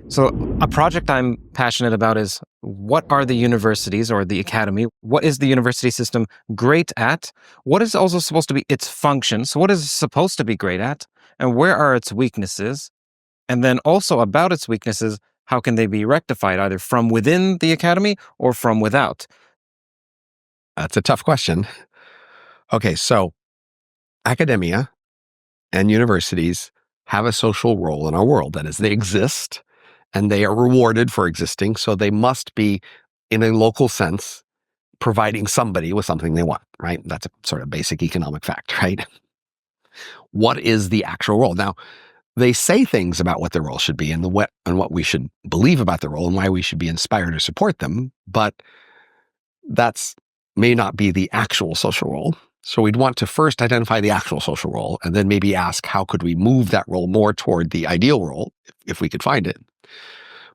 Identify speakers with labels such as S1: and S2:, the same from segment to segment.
S1: So, a project I'm passionate about is what are the universities or the academy? What is the university system great at? What is also supposed to be its function? So, what is it supposed to be great at? And where are its weaknesses? And then also about its weaknesses, how can they be rectified either from within the academy or from without?
S2: That's a tough question. Okay, so academia and universities have a social role in our world. That is, they exist and they are rewarded for existing. So they must be, in a local sense, providing somebody with something they want, right? That's a sort of basic economic fact, right? What is the actual role? Now, they say things about what the role should be and what we should believe about the role and why we should be inspired or support them, but that's may not be the actual social role. So we'd want to first identify the actual social role and then maybe ask how could we move that role more toward the ideal role if we could find it.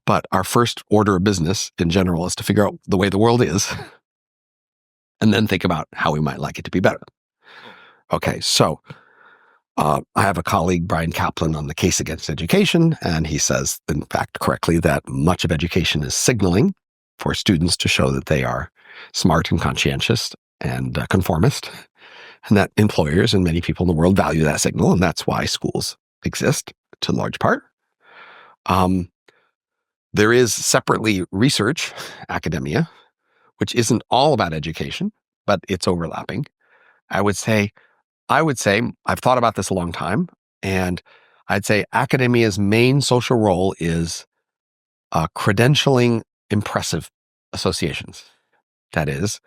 S2: But our first order of business in general is to figure out the way the world is and then think about how we might like it to be better. Okay, so I have a colleague, Brian Kaplan, on the Case Against Education, and he says, in fact, correctly, that much of education is signaling for students to show that they are smart and conscientious and conformist, and that employers and many people in the world value that signal, and that's why schools exist to a large part. There is separately research, academia, which isn't all about education, but it's overlapping. I would say, I've thought about this a long time, and I'd say academia's main social role is credentialing impressive associations. That is,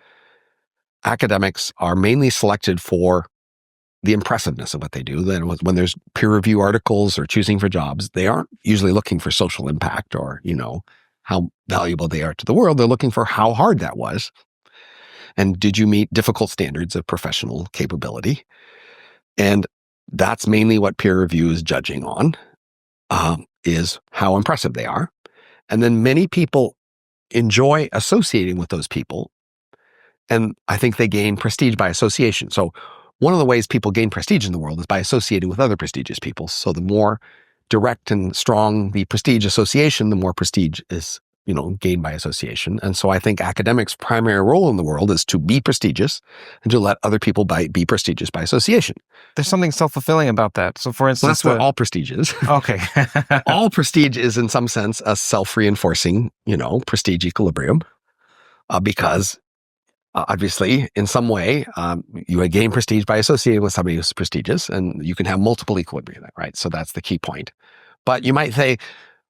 S2: academics are mainly selected for the impressiveness of what they do. Then when there's peer review articles or choosing for jobs, they aren't usually looking for social impact or, how valuable they are to the world. They're looking for how hard that was. And did you meet difficult standards of professional capability? And that's mainly what peer review is judging on, is how impressive they are. And then many people enjoy associating with those people. And I think they gain prestige by association. So one of the ways people gain prestige in the world is by associating with other prestigious people. So the more direct and strong the prestige association, the more prestige is, gained by association. And so I think academics' primary role in the world is to be prestigious and to let other people be prestigious by association.
S1: There's something self-fulfilling about that. So, for instance,
S2: that's what all prestige is.
S1: Okay.
S2: All prestige is, in some sense, a self-reinforcing, prestige equilibrium, because obviously, in some way, you gain prestige by associating with somebody who's prestigious, and you can have multiple equilibria, right? So that's the key point. But you might say,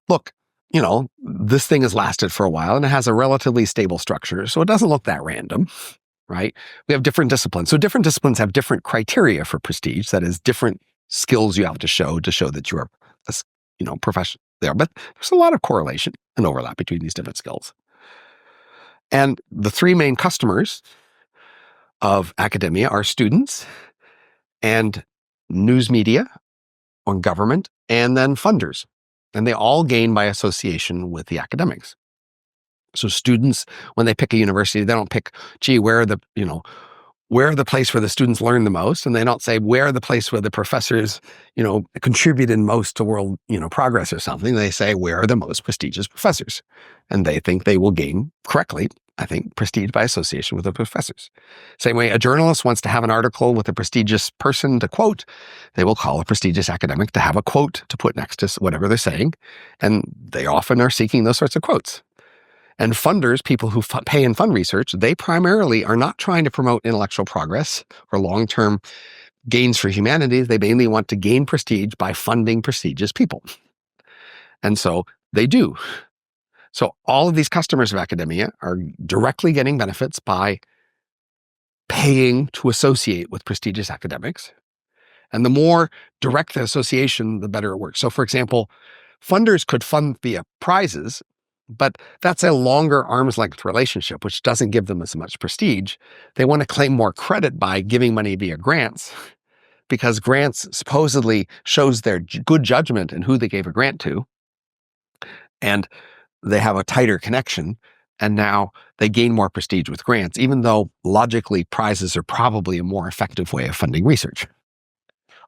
S2: look, this thing has lasted for a while and it has a relatively stable structure, so it doesn't look that random, right? We have different disciplines. So different disciplines have different criteria for prestige. That is, different skills you have to show that you are, professional there. But there's a lot of correlation and overlap between these different skills. And the three main customers of academia are students and news media or government, and then funders. And they all gain by association with the academics. So students, when they pick a university, they don't pick, where are the place where the students learn the most? And they don't say, where are the place where the professors, contributed most to world, progress or something. They say, where are the most prestigious professors? And they think they will gain, correctly, I think, prestige by association with the professors. Same way a journalist wants to have an article with a prestigious person to quote, they will call a prestigious academic to have a quote to put next to whatever they're saying. And they often are seeking those sorts of quotes. And funders, people who pay and fund research, they primarily are not trying to promote intellectual progress or long-term gains for humanity. They mainly want to gain prestige by funding prestigious people. And so they do. So all of these customers of academia are directly getting benefits by paying to associate with prestigious academics. And the more direct the association, the better it works. So for example, funders could fund via prizes, but that's a longer arm's length relationship, which doesn't give them as much prestige. They want to claim more credit by giving money via grants, because grants supposedly shows their good judgment in who they gave a grant to. And they have a tighter connection, and now they gain more prestige with grants, even though logically prizes are probably a more effective way of funding research.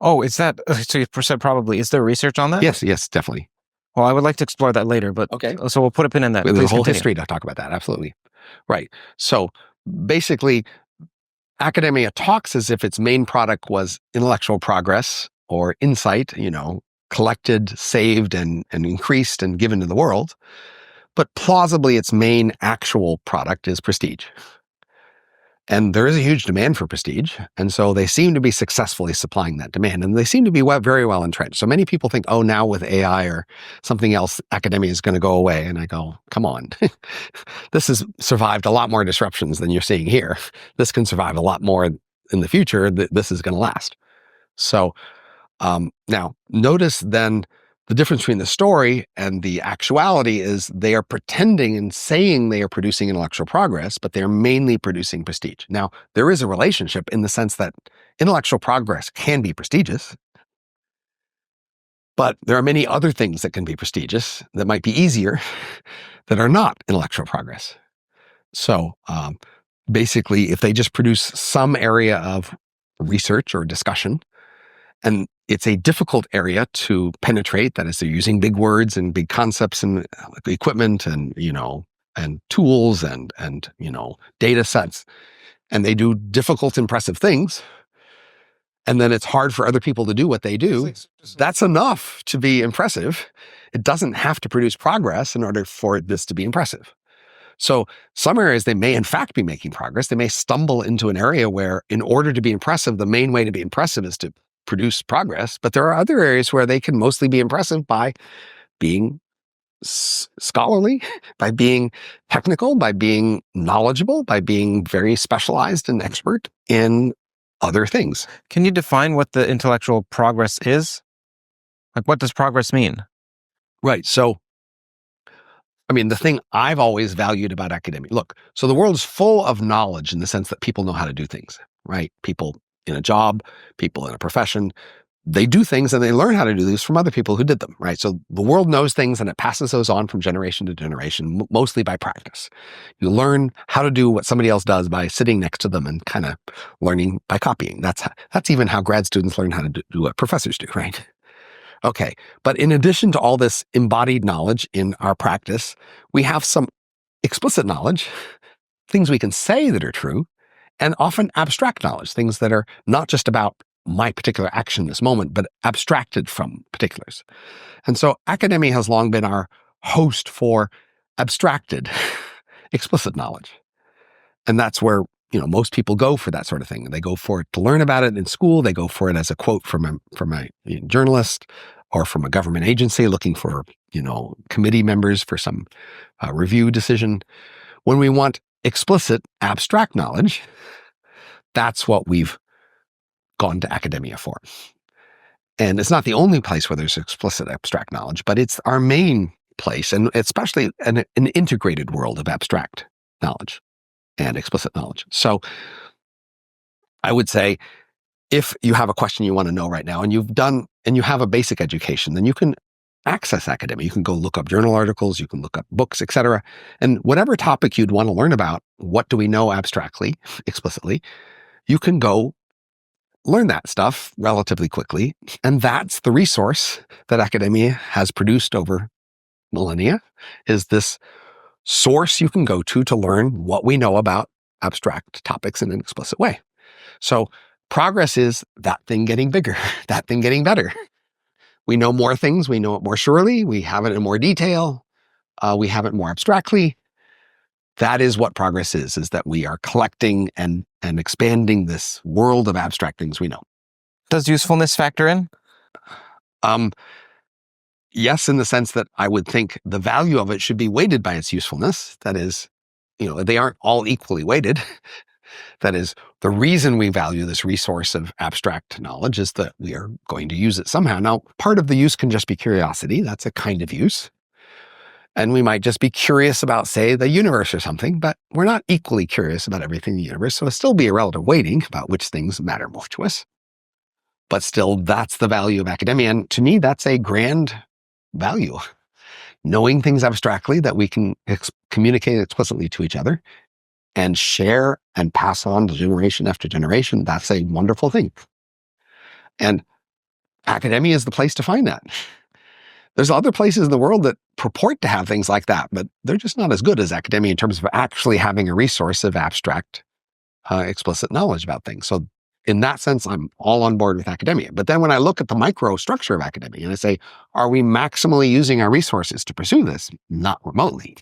S1: Oh, is that, so you said probably, is there research on that?
S2: Yes, definitely.
S1: Well, I would like to explore that later, but
S2: Okay.
S1: so we'll put a pin in that.
S2: There's a
S1: Please
S2: whole
S1: continue.
S2: history to talk about that. Absolutely. Right. So basically, academia talks as if its main product was intellectual progress or insight, collected, saved, and increased and given to the world. But plausibly, its main actual product is prestige. And there is a huge demand for prestige. And so they seem to be successfully supplying that demand. And they seem to be very well entrenched. So many people think, oh, now with AI or something else, academia is going to go away. And I go, come on. This has survived a lot more disruptions than you're seeing here. This can survive a lot more in the future. This is going to last. So now notice then the difference between the story and the actuality is they are pretending and saying they are producing intellectual progress, but they're mainly producing prestige. Now, there is a relationship in the sense that intellectual progress can be prestigious, but there are many other things that can be prestigious that might be easier that are not intellectual progress. So basically, if they just produce some area of research or discussion, and it's a difficult area to penetrate. That is, they're using big words and big concepts and equipment and, and tools and data sets. And they do difficult, impressive things. And then it's hard for other people to do what they do. That's enough to be impressive. It doesn't have to produce progress in order for this to be impressive. So some areas they may in fact be making progress. They may stumble into an area where in order to be impressive, the main way to be impressive is to produce progress. But there are other areas where they can mostly be impressive by being scholarly, by being technical, by being knowledgeable, by being very specialized and expert in other things.
S1: Can you define what the intellectual progress is? Like, what does progress mean?
S2: Right. So, the thing I've always valued about academia, look, so the world is full of knowledge in the sense that people know how to do things, right? People in a job, people in a profession, they do things and they learn how to do these from other people who did them, right? So the world knows things and it passes those on from generation to generation, mostly by practice. You learn how to do what somebody else does by sitting next to them and kind of learning by copying. That's even how grad students learn how to do what professors do, right? Okay, but in addition to all this embodied knowledge in our practice, we have some explicit knowledge, things we can say that are true, and often abstract knowledge, things that are not just about my particular action this moment, but abstracted from particulars. And so academia has long been our host for abstracted, explicit knowledge. And that's where most people go for that sort of thing. They go for it to learn about it in school. They go for it as a quote from a journalist or from a government agency looking for committee members for some review decision. When we want explicit, abstract knowledge, that's what we've gone to academia for. And it's not the only place where there's explicit, abstract knowledge, but it's our main place, and especially an integrated world of abstract knowledge and explicit knowledge. So I would say, if you have a question you want to know right now, and you have a basic education, then you can access academia. You can go look up journal articles, you can look up books, etc. And whatever topic you'd want to learn about, what do we know abstractly, explicitly, you can go learn that stuff relatively quickly. And that's the resource that academia has produced over millennia, is this source you can go to learn what we know about abstract topics in an explicit way. So progress is that thing getting bigger, that thing getting better. We know more things, we know it more surely, we have it in more detail, we have it more abstractly. That is what progress is that we are collecting and expanding this world of abstract things we know.
S1: Does usefulness factor in?
S2: Yes, in the sense that I would think the value of it should be weighted by its usefulness. That is, they aren't all equally weighted. That is, the reason we value this resource of abstract knowledge is that we are going to use it somehow. Now, part of the use can just be curiosity. That's a kind of use. And we might just be curious about, say, the universe or something, but we're not equally curious about everything in the universe. So it'll still be a relative weighting about which things matter more to us. But still, that's the value of academia. And to me, that's a grand value. Knowing things abstractly that we can communicate explicitly to each other and share and pass on to generation after generation, that's a wonderful thing. And academia is the place to find that. There's other places in the world that purport to have things like that, but they're just not as good as academia in terms of actually having a resource of abstract, explicit knowledge about things. So in that sense, I'm all on board with academia. But then when I look at the microstructure of academia and I say, are we maximally using our resources to pursue this? Not remotely.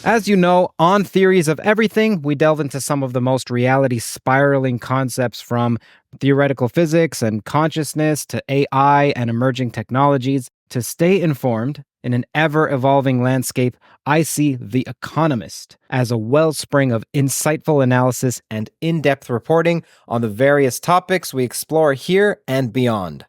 S1: As you know, on Theories of Everything, we delve into some of the most reality-spiraling concepts from theoretical physics and consciousness to AI and emerging technologies. To stay informed in an ever-evolving landscape, I see The Economist as a wellspring of insightful analysis and in-depth reporting on the various topics we explore here and beyond.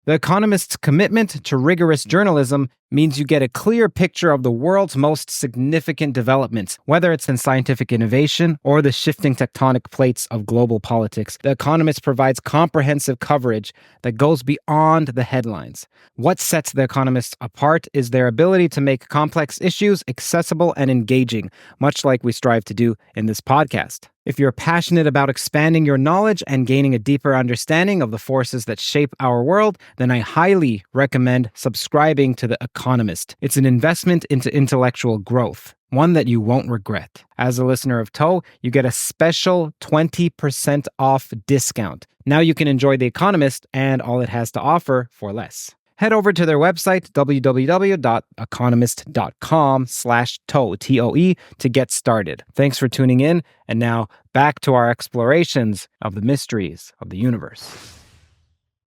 S1: The Economist's commitment to rigorous journalism means you get a clear picture of the world's most significant developments, whether it's in scientific innovation or the shifting tectonic plates of global politics. The Economist provides comprehensive coverage that goes beyond the headlines. What sets The Economist apart is their ability to make complex issues accessible and engaging, much like we strive to do in this podcast. If you're passionate about expanding your knowledge and gaining a deeper understanding of the forces that shape our world, then I highly recommend subscribing to The Economist. It's an investment into intellectual growth, one that you won't regret. As a listener of TOE, you get a special 20% off discount. Now you can enjoy The Economist and all it has to offer for less. Head over to their website, www.economist.com/TOE, TOE, to get started. Thanks for tuning in, and now back to our explorations of the mysteries of the universe.